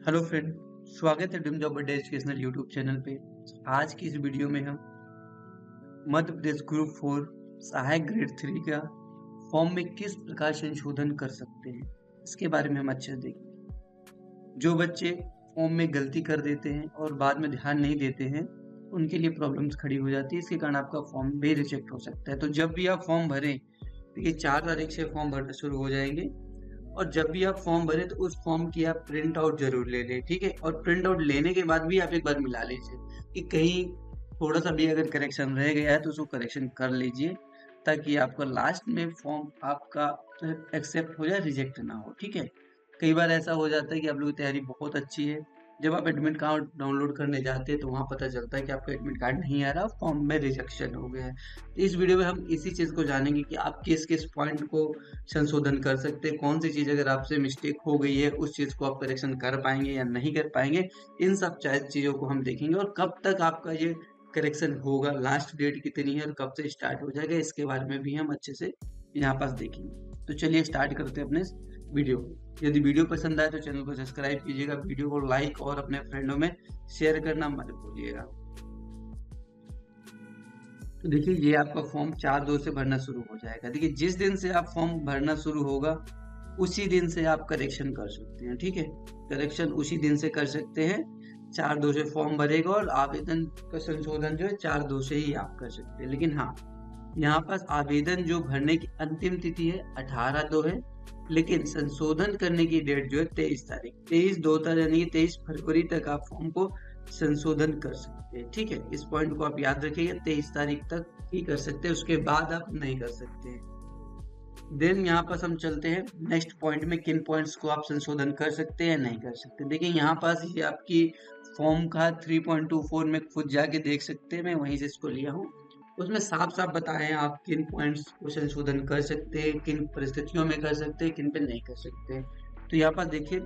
Hello friend, स्वागत है dream job अड्डा एजुकेशनल यूट्यूब चैनल पे। आज की इस वीडियो में हम मध्य प्रदेश ग्रुप 4 सहायक ग्रेड 3 का फॉर्म में किस प्रकार संशोधन कर सकते हैं, इसके बारे में हम अच्छे से देखेंगे। जो बच्चे फॉर्म में गलती कर देते हैं और बाद में ध्यान नहीं देते हैं, उनके लिए प्रॉब्लम्स खड़ी हो जाती है। इसके कारण आपका फॉर्म भी रिजेक्ट हो सकता है। तो जब भी आप फॉर्म भरें, देखिए 4 तारीख से फॉर्म भरना शुरू हो जाएंगे और जब भी आप फॉर्म भरें तो उस फॉर्म की आप प्रिंट आउट जरूर ले लें, ठीक है। और प्रिंट आउट लेने के बाद भी आप एक बार मिला लीजिए कि कहीं थोड़ा सा भी अगर करेक्शन रह गया है तो उसको करेक्शन कर लीजिए, ताकि आपका लास्ट में फॉर्म आपका एक्सेप्ट हो जाए, रिजेक्ट ना हो, ठीक है। कई बार ऐसा हो जाता है कि आप लोगों की तैयारी बहुत अच्छी है, जब आप एडमिट कार्ड डाउनलोड करने जाते हैं तो वहाँ पता चलता है कि आपका एडमिट कार्ड नहीं आ रहा, फॉर्म में रिजेक्शन हो गया है। तो इस वीडियो में हम इसी चीज़ को जानेंगे कि आप किस किस पॉइंट को संशोधन कर सकते हैं, कौन सी चीज़ अगर आपसे मिस्टेक हो गई है उस चीज़ को आप करेक्शन कर पाएंगे या नहीं कर पाएंगे। इन सब चीज़ों को हम देखेंगे और कब तक आपका ये करेक्शन होगा, लास्ट डेट कितनी है और कब से स्टार्ट हो जाएगा, इसके बारे में भी हम अच्छे से यहाँ पास देखेंगे। तो चलिए स्टार्ट करते हैं अपने वीडियो को। यदि वीडियो पसंद आए तो चैनल को सब्सक्राइब कीजिएगा, वीडियो को लाइक और अपने फ्रेंडों में शेयर करना मत भूलिएगा। तो देखिए ये आपका फॉर्म 4/2 से भरना शुरू हो जाएगा। देखिए जिस दिन से आप फॉर्म भरना शुरू होगा उसी दिन से आप करेक्शन कर सकते हैं, ठीक है। करेक्शन उसी दिन से कर सकते हैं। 4/2 से फॉर्म भरेगा और आवेदन का संशोधन जो है 4/2 से ही आप कर सकते हैं। लेकिन हाँ, यहाँ पास आवेदन जो भरने की अंतिम तिथि है 18/2 है, लेकिन संशोधन करने की डेट जो है 23 तारीख 23/2 तक, यानी कि 23 फरवरी तक आप फॉर्म को संशोधन कर सकते हैं, ठीक है। इस पॉइंट को आप याद रखिएगा, 23 तारीख तक ही कर सकते हैं, उसके बाद आप नहीं कर सकते हैं। देन यहाँ पास हम चलते हैं नेक्स्ट पॉइंट में, किन पॉइंट्स को आप संशोधन कर सकते हैं नहीं कर सकते। देखिए यहाँ पास ये आपकी फॉर्म का 3.24 में खुद जाके देख सकते हैं, मैं वहीं से इसको लिया हूँ। उसमें साफ साफ बताए हैं आप किन पॉइंट्स को संशोधन कर सकते हैं, किन परिस्थितियों में कर सकते हैं, किन पे नहीं कर सकते हैं। तो यहाँ पर देखिए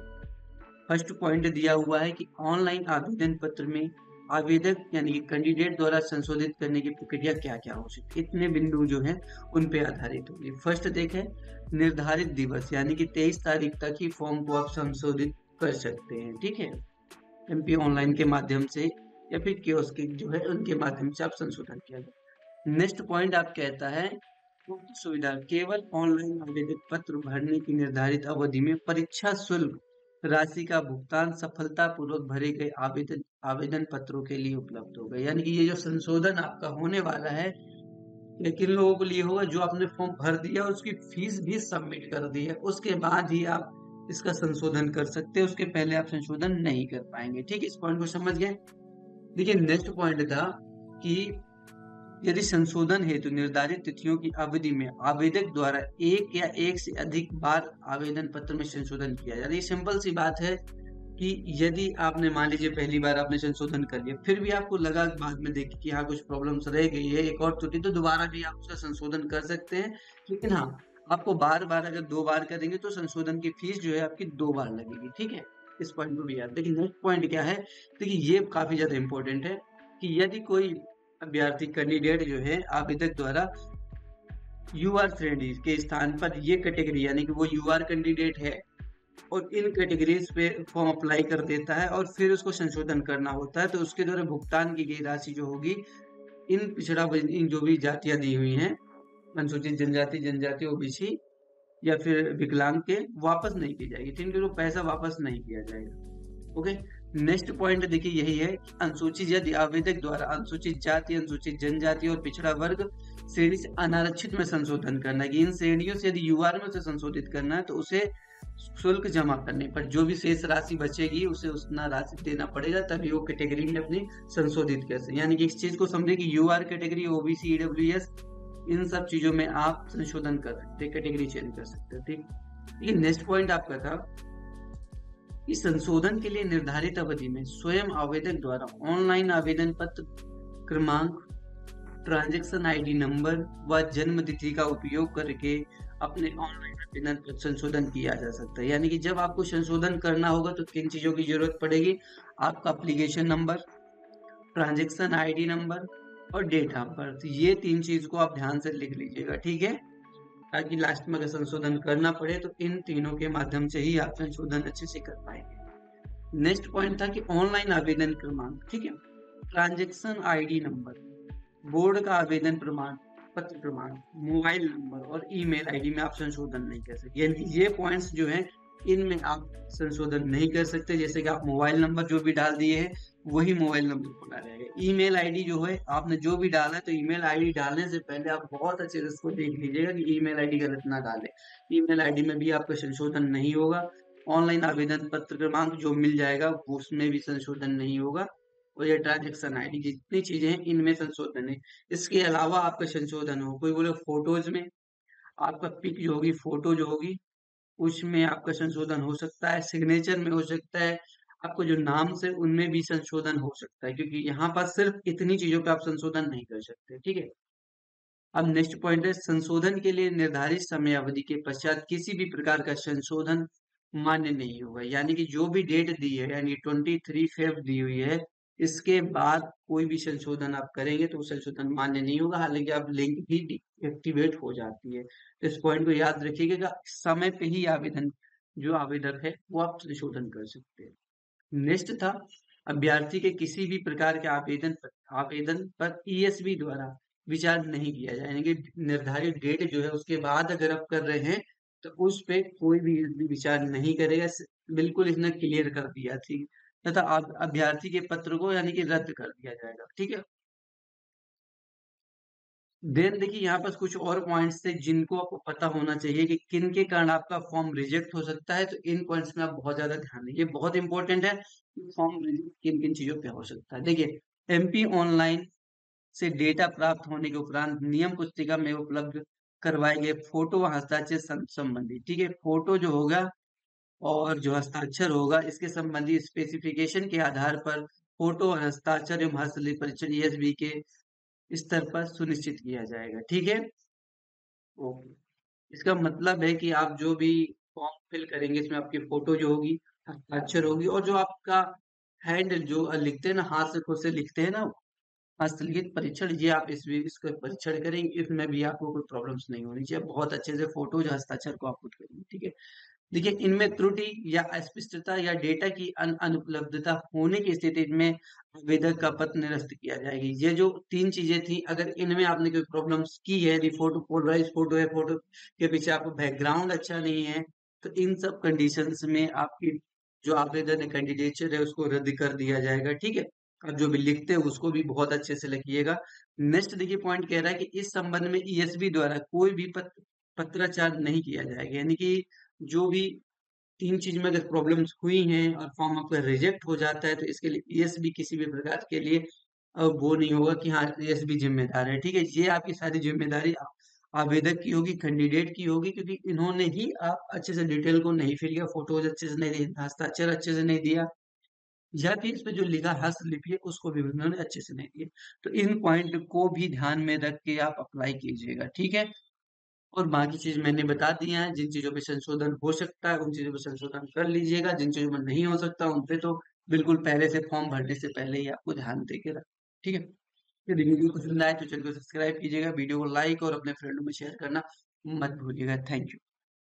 फर्स्ट पॉइंट दिया हुआ है कि ऑनलाइन आवेदन पत्र में आवेदक यानी कि कैंडिडेट द्वारा संशोधित करने की प्रक्रिया क्या क्या हो सकती है। इतने बिंदु जो है उन पे आधारित होगी। फर्स्ट देखें, निर्धारित दिवस यानी कि 23 तारीख तक ही फॉर्म को आप संशोधित कर सकते हैं, ठीक है। एमपी ऑनलाइन के माध्यम से या फिर कियोस्क जो है उनके माध्यम से आप संशोधन किया जाए। नेक्स्ट पॉइंट आप कहता है उक्त सुविधा केवल ऑनलाइन आवेदन पत्र भरने की निर्धारित अवधि में परीक्षा शुल्क राशि का भुगतान सफलतापूर्वक भरे गए आवेदन पत्रों के लिए उपलब्ध होगा। यानी कि ये जो संशोधन आपका होने वाला है, ये किन लोगों के लिए होगा? जो आपने फॉर्म भर दिया और उसकी फीस भी सबमिट कर दी है, उसके बाद ही आप इसका संशोधन कर सकते हैं, उसके पहले आप संशोधन नहीं कर पाएंगे, ठीक है। इस पॉइंट को समझ गए। देखिए नेक्स्ट पॉइंट था कि यदि संशोधन हेतु निर्धारित तिथियों की अवधि में आवेदक द्वारा एक या एक से अधिक बार आवेदन पत्र में संशोधन किया जाए। ये सिंपल सी बात है कि यदि आपने मान लीजिए पहली बार आपने संशोधन कर लिया, फिर भी आपको लगा बाद में देखिए कि हाँ कुछ प्रॉब्लम्स रह गई है, एक और त्रुटि, तो दोबारा भी आप उसका संशोधन कर सकते हैं। लेकिन हाँ, आपको बार बार अगर 2 बार करेंगे तो संशोधन की फीस जो है आपकी 2 बार लगेगी, ठीक है। इस पॉइंट को भी याद। देखिए नेक्स्ट पॉइंट क्या है, देखिए ये काफी ज्यादा इंपॉर्टेंट है कि यदि कोई अभ्यर्थी कैंडिडेट जो है आवेदक द्वारा यूआर श्रेणी के स्थान पर ये कैटेगरी यानी कि वो यूआर कैंडिडेट है और इन कैटेगरीज पे फॉर्म अप्लाई कर देता है और फिर उसको संशोधन करना होता है, तो उसके द्वारा भुगतान की गई राशि जो होगी इन पिछड़ा इन जो भी जातियां दी हुई हैं, अनुसूचित जनजाति, जनजाति, ओबीसी या फिर विकलांग के, वापस नहीं की जाएगी, तो इनको पैसा वापस नहीं किया जाएगा। ओके। नेक्स्ट पॉइंट देखिए यही है कि अनुसूचित यदि आवेदक द्वारा अनुसूचित जाति, अनुसूचित जनजाति और पिछड़ा वर्ग श्रेणी से अनारक्षित में संशोधन करना है कि इन श्रेणियों से यदि यूआर में से संशोधित करना है तो उसे शुल्क जमा करने पर जो भी शेष राशि बचेगी उसे उतना राशि देना पड़ेगा, तभी वो कैटेगरी में अपनी संशोधित कर सकते। यानी कि इस चीज को समझे कि यूआर कैटेगरी, ओबीसी, ईडब्ल्यूएस, इन सब चीजों में आप संशोधन कर सकते हैं, कैटेगरी चेंज कर सकते हैं, ठीक। ये नेक्स्ट पॉइंट आपका था इस संशोधन के लिए निर्धारित अवधि में स्वयं आवेदक द्वारा ऑनलाइन आवेदन पत्र क्रमांक, ट्रांजैक्शन आईडी नंबर व जन्म तिथि का उपयोग करके अपने ऑनलाइन आवेदन पर संशोधन किया जा सकता है। यानी कि जब आपको संशोधन करना होगा तो किन चीजों की जरूरत पड़ेगी? आपका application number, transaction ID number और डेट ऑफ बर्थ। ये 3 चीज को आप ध्यान से लिख लीजिएगा, ठीक है, ताकि लास्ट में अगर संशोधन करना पड़े तो इन तीनों के माध्यम से ही आप संशोधन अच्छे से कर पाएंगे। नेक्स्ट पॉइंट था कि ऑनलाइन आवेदन क्रमांक, ठीक है, ट्रांजैक्शन आईडी नंबर, बोर्ड का आवेदन प्रमाण पत्र क्रमांक, मोबाइल नंबर और ईमेल आईडी में आप संशोधन नहीं कर सकते। यानी ये पॉइंट्स जो हैं इनमें आप संशोधन नहीं कर सकते। जैसे कि आप मोबाइल नंबर जो भी डाल दिए हैं वही मोबाइल नंबर खुला रहेगा। ईमेल आईडी जो है आपने जो भी डाला है, तो ईमेल आईडी डालने से पहले आप बहुत अच्छे से इसको देख लीजिएगा कि ईमेल आईडी गलत ना डालें। ईमेल आईडी में भी आपका संशोधन नहीं होगा। ऑनलाइन आवेदन पत्र क्रमांक जो मिल जाएगा उसमें भी संशोधन नहीं होगा। और ये ट्रांजेक्शन आईडी जितनी चीजें हैं इनमें संशोधन है। इसके अलावा आपका संशोधन हो, कोई बोले फोटोज में, आपका पिक जो होगी, फोटो जो होगी, उसमें आपका संशोधन हो सकता है, सिग्नेचर में हो सकता है, आपको जो नाम से उनमें भी संशोधन हो सकता है, क्योंकि यहाँ पर सिर्फ इतनी चीजों पे आप संशोधन नहीं कर सकते, ठीक है। अब नेक्स्ट पॉइंट है, संशोधन के लिए निर्धारित समय अवधि के पश्चात किसी भी प्रकार का संशोधन मान्य नहीं होगा। यानी कि जो भी डेट दी है, यानी 23 फेब दी हुई है, इसके बाद कोई भी संशोधन आप करेंगे तो वो संशोधन मान्य नहीं होगा। हालांकि आप लिंक भी एक्टिवेट हो जाती है, तो इस पॉइंट को याद रखिएगा कि समय पे ही आवेदन, जो आवेदक है वो आप संशोधन कर सकते हैं। नेक्स्ट था, अभ्यर्थी के किसी भी प्रकार के आवेदन पर ईएसबी द्वारा विचार नहीं किया जाए। यानी कि निर्धारित डेट जो है उसके बाद अगर आप कर रहे हैं तो उस पे कोई भी ईएसबी विचार नहीं करेगा। बिल्कुल इसने क्लियर कर दिया थी, तथा अभ्यर्थी के पत्र को यानी कि रद्द कर दिया जाएगा, ठीक है। देन देखिए यहाँ पर कुछ और पॉइंट्स थे जिनको आपको पता होना चाहिए कि किन के कारण आपका फॉर्म रिजेक्ट हो सकता है। तो इन पॉइंट्स में आप बहुत ज्यादा ध्यान दीजिए, बहुत इंपॉर्टेंट है कि फॉर्म रिजेक्ट किन किन चीजों पे हो सकता है। देखिए, एमपी ऑनलाइन से डेटा प्राप्त होने के उपरांत नियम पुस्तिका में उपलब्ध करवाए गए फोटो व हस्ताक्षर संबंधी, ठीक है, फोटो जो होगा और जो हस्ताक्षर होगा इसके संबंधी स्पेसिफिकेशन के आधार पर फोटो और हस्ताक्षर एवं हस्तलिखित परीक्षण ईएसबी के स्तर पर सुनिश्चित किया जाएगा, ठीक है। ओके, इसका मतलब है कि आप जो भी फॉर्म फिल करेंगे इसमें आपकी फोटो जो होगी, हस्ताक्षर होगी, और जो आपका हैंड जो लिखते हैं ना, हाथ से खुद से लिखते हैं ना, हस्तलिखित परीक्षण, ये आप इसका परीक्षण करेंगे, इसमें भी आपको कोई प्रॉब्लम्स नहीं होनी चाहिए। बहुत अच्छे से फोटो जो हस्ताक्षर को आप खुद करेंगे, ठीक है। देखिए, इनमें त्रुटि या अस्पष्टता या डेटा की अनुपलब्धता होने की स्थिति में आवेदक का पत्र निरस्त किया जाएगी। ये जो तीन चीजें थी, अगर इनमें आपने कोई प्रॉब्लम्स की है, यदि फोटो पोलराइज फोटो है, फोटो के पीछे आपको बैकग्राउंड अच्छा नहीं है, तो इन सब कंडीशंस में आपकी जो आवेदन है, कैंडिडेचर है, उसको रद्द कर दिया जाएगा, ठीक है। आप जो भी लिखते हैं उसको भी बहुत अच्छे से लिखिएगा। नेक्स्ट देखिए, पॉइंट कह रहा है कि इस संबंध में ईएसबी द्वारा कोई भी पत्राचार नहीं किया जाएगा। यानी कि जो भी तीन चीज में अगर प्रॉब्लम्स हुई हैं और फॉर्म आपका रिजेक्ट हो जाता है, तो इसके लिए ईएसबी किसी भी प्रकार के लिए वो नहीं होगा कि हाँ ईएसबी जिम्मेदार है, ठीक है। ये आपकी सारी जिम्मेदारी आवेदक की होगी, कैंडिडेट की होगी, क्योंकि इन्होंने ही आप अच्छे से डिटेल को नहीं फिल किया, फोटोज अच्छे से नहीं दिए, हस्ताक्षर अच्छे से नहीं दिया, या फिर इस पे जो लिखा हस्तलिपि है उसको भी उन्होंने अच्छे से नहीं दिया। तो इन पॉइंट को भी ध्यान में रख के आप अप्लाई कीजिएगा, ठीक है। और बाकी चीज मैंने बता दिया है, जिन चीजों पे संशोधन हो सकता है उन चीजों पे संशोधन कर लीजिएगा, जिन चीजों में नहीं हो सकता उन पे तो बिल्कुल पहले से फॉर्म भरने से पहले ही आपको ध्यान दे के रख, ठीक है। यदि वीडियो पसंद आए तो चैनल को सब्सक्राइब कीजिएगा, वीडियो को लाइक और अपने फ्रेंडों में शेयर करना मत भूलिएगा। Thank you.